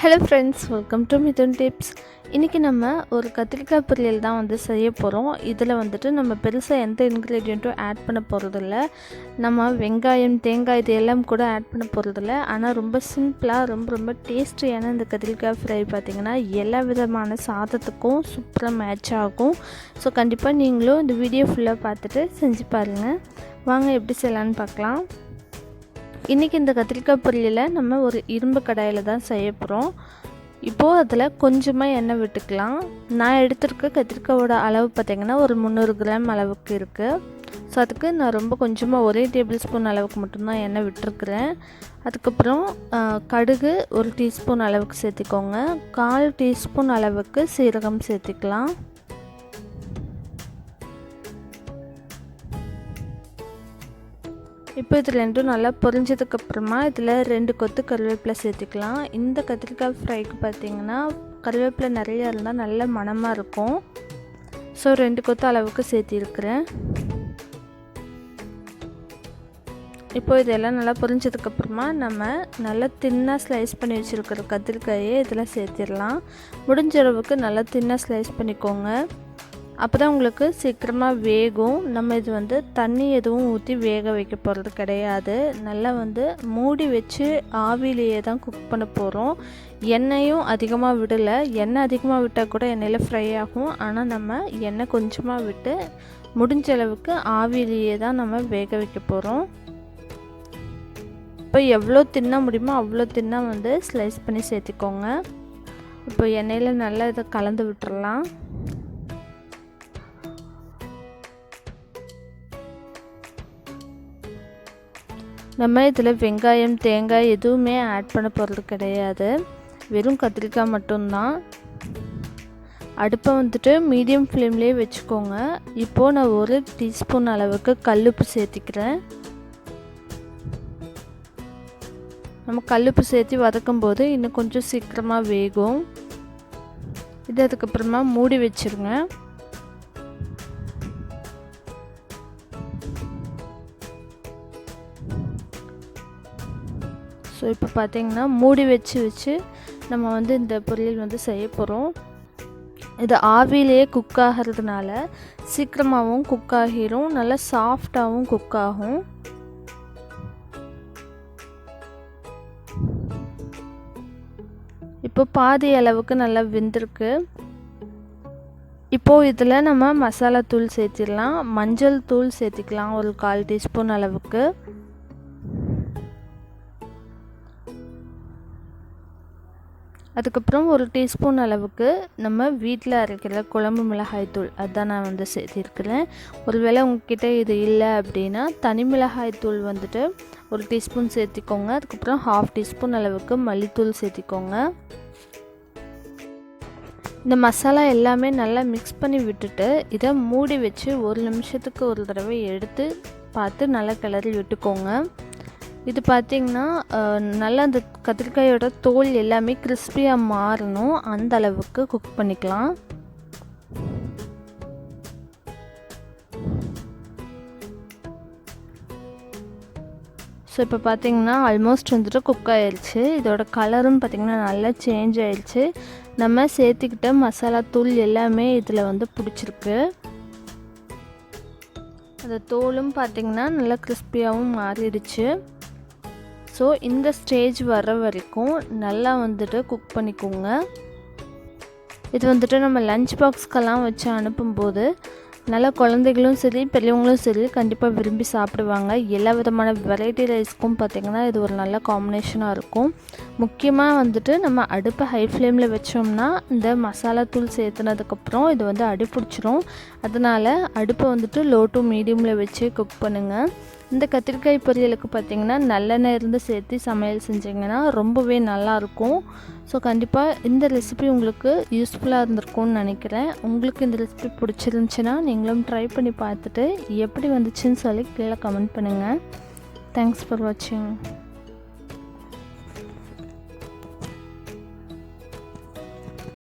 Hello friends, welcome to Mithuntips. இன்றைக்கி நம்ம ஒரு கத்திரிக்காய் பொரியல் தான் செய்ய போகிறோம். இதில் நம்ம பெருசாக எந்த இன்க்ரீடியண்ட்டும் ஆட் பண்ண போகிறதில்ல. நம்ம வெங்காயம், தேங்காய் இது எல்லாம் கூட ஆட் பண்ண போகிறதில்ல. ஆனால் ரொம்ப சிம்பிளாக ரொம்ப டேஸ்டியான இந்த கத்திரிக்காய் ஃப்ரை பார்த்திங்கன்னா எல்லா விதமான சாதத்துக்கும் சூப்பராக மேட்ச் ஆகும். ஸோ கண்டிப்பாக நீங்களும் இந்த வீடியோ ஃபுல்லாக பார்த்துட்டு செஞ்சு பாருங்கள். வாங்க எப்படி செய்யலான்னு பார்க்கலாம். இன்றைக்கி இந்த கத்திரிக்காய் பொரியலை நம்ம ஒரு இரும்பு கடாயில் தான் செய்ய போகிறோம். இப்போது அதில் கொஞ்சமாக எண்ணெய் விட்டுக்கலாம். நான் எடுத்துருக்க கத்திரிக்காயோட அளவு பார்த்திங்கன்னா ஒரு 300 கிராம் அளவுக்கு இருக்குது. ஸோ அதுக்கு நான் ரொம்ப கொஞ்சமாக ஒரே டேபிள் ஸ்பூன் அளவுக்கு மட்டும்தான் எண்ணெய் விட்டுருக்குறேன். அதுக்கப்புறம் கடுகு 1 டீஸ்பூன் அளவுக்கு சேர்த்திக்கோங்க. 1/4 டீஸ்பூன் அளவுக்கு சீரகம் சேர்த்திக்கலாம். இப்போ இது ரெண்டும் நல்லா பொரிஞ்சதுக்கப்புறமா இதில் 2 கொத்து கருவேப்பிலை சேர்த்துக்கலாம். இந்த கத்திரிக்காய் ஃப்ரைக்கு பார்த்திங்கன்னா கருவேப்பிலை நிறையா இருந்தால் நல்ல மணமாக இருக்கும். ஸோ 2 கொத்து அளவுக்கு சேர்த்திருக்கிறேன். இப்போ இதெல்லாம் நல்லா பொரிஞ்சதுக்கப்புறமா நம்ம நல்லா தின்னாக ஸ்லைஸ் பண்ணி வச்சுருக்கிற கத்திரிக்காயை இதில் சேர்த்திடலாம். முடிஞ்ச அளவுக்கு நல்லா தின்னாக ஸ்லைஸ் பண்ணிக்கோங்க. அப்போ தான் உங்களுக்கு சீக்கிரமாக வேகும். நம்ம இது தண்ணி எதுவும் ஊற்றி வேக வைக்க போகிறது கிடையாது. நல்லா மூடி வச்சு ஆவிலேயே தான் குக் பண்ண போகிறோம். எண்ணெயும் அதிகமாக விடலை. எண்ணெய் அதிகமாக விட்டால் கூட எண்ணெயில் ஃப்ரை ஆகும். ஆனால் நம்ம எண்ணெய் கொஞ்சமாக விட்டு முடிஞ்ச அளவுக்கு ஆவிலேயே தான் நம்ம வேக வைக்க போகிறோம். இப்போ எவ்வளோ தின்னா முடியுமோ அவ்வளோ தின்னா ஸ்லைஸ் பண்ணி சேர்த்திக்கோங்க. இப்போ எண்ணெயில் நல்லா இதை கலந்து விட்டுறலாம். நம்ம இதில் வெங்காயம், தேங்காய் எதுவுமே ஆட் பண்ண போகிறது கிடையாது. வெறும் கத்திரிக்காய் மட்டும்தான். அடுப்பை மீடியம் ஃப்ளேம்லேயே வச்சுக்கோங்க. இப்போது நான் 1 டீஸ்பூன் அளவுக்கு கல்லுப்பு சேர்த்திக்கிறேன். நம்ம கல்லுப்பு சேர்த்து வதக்கும் போது இன்னும் கொஞ்சம் சீக்கிரமாக வேகும். இது அதுக்கப்புறமா மூடி வச்சுருங்க. ஸோ இப்போ பார்த்திங்கன்னா மூடி வச்சு நம்ம இந்த பொரியல் செய்ய போகிறோம். இது ஆவிலேயே குக் ஆகிறதுனால சீக்கிரமாகவும் குக் ஆகிரும், நல்லா சாஃப்டாகவும் குக் ஆகும். இப்போ பாதி அளவுக்கு நல்லா வெந்திருக்கு. இப்போது இதில் நம்ம மசாலா தூள் சேர்த்திடலாம். மஞ்சள் தூள் சேர்த்திக்கலாம் ஒரு 1/4 டீஸ்பூன் அளவுக்கு. அதுக்கப்புறம் 1 டீஸ்பூன் அளவுக்கு நம்ம வீட்டில் அரைக்கிற குழம்பு மிளகாய் தூள் அதுதான் நான் சேர்த்திருக்கிறேன். ஒருவேளை உங்ககிட்ட இது இல்லை அப்படின்னா தனி மிளகாய் தூள் 1 டீஸ்பூன் சேர்த்திக்கோங்க. அதுக்கப்புறம் 1/2 டீஸ்பூன் அளவுக்கு மல்லித்தூள் சேர்த்திக்கோங்க. இந்த மசாலா எல்லாமே நல்லா மிக்ஸ் பண்ணி விட்டுட்டு இதை மூடி வச்சு 1 நிமிஷத்துக்கு ஒரு தடவை எடுத்து பார்த்து நல்லா கிளறி விட்டுக்கோங்க. இது பார்த்திங்கன்னா நல்லா அந்த கத்திரிக்காயோட தோல் எல்லாமே கிறிஸ்பியாக மாறணும், அந்த அளவுக்கு குக் பண்ணிக்கலாம். ஸோ இப்போ பார்த்திங்கன்னா ஆல்மோஸ்ட் குக் ஆயிடுச்சு. இதோட கலரும் பார்த்திங்கன்னா நல்லா சேஞ்ச் ஆயிடுச்சு. நம்ம சேர்த்துக்கிட்ட மசாலா தூள் எல்லாமே இதில் பிடிச்சிருக்கு. அந்த தோலும் பார்த்திங்கன்னா நல்லா கிறிஸ்பியாகவும் மாறிடுச்சு. ஸோ இந்த ஸ்டேஜ் வர வரைக்கும் நல்லா குக் பண்ணிக்கோங்க. இது நம்ம லஞ்ச் பாக்ஸ்க்கெல்லாம் வச்சு அனுப்பும்போது நல்லா குழந்தைகளும் சரி பெரியவங்களும் சரி கண்டிப்பாக விரும்பி சாப்பிடுவாங்க. எல்லா விதமான வெரைட்டி ரைஸ்க்கும் பார்த்திங்கன்னா இது ஒரு நல்ல காம்பினேஷனாக இருக்கும். முக்கியமாக நம்ம அடுப்பை ஹை ஃப்ளேமில் வச்சோம்னா இந்த மசாலா தூள் சேர்த்துனதுக்கப்புறம் இது அடி பிடிச்சிரும். அதனால் அடுப்பை லோ டு மீடியமில் வச்சு குக் பண்ணுங்கள். இந்த கத்திரிக்காய் பொரியலுக்கு பார்த்திங்கன்னா நல்லெண்ணெய் இருந்து சேர்த்து சமையல் செஞ்சிங்கன்னா ரொம்பவே நல்லாயிருக்கும். ஸோ கண்டிப்பாக இந்த ரெசிபி உங்களுக்கு யூஸ்ஃபுல்லாக இருந்திருக்கும்னு நினைக்கிறேன். உங்களுக்கு இந்த ரெசிபி பிடிச்சிருந்துச்சின்னா நீங்களும் ட்ரை பண்ணி பார்த்துட்டு எப்படி வந்துச்சுன்னு சொல்லி கீழே கமெண்ட் பண்ணுங்கள். தேங்க்ஸ் ஃபார் வாட்சிங்.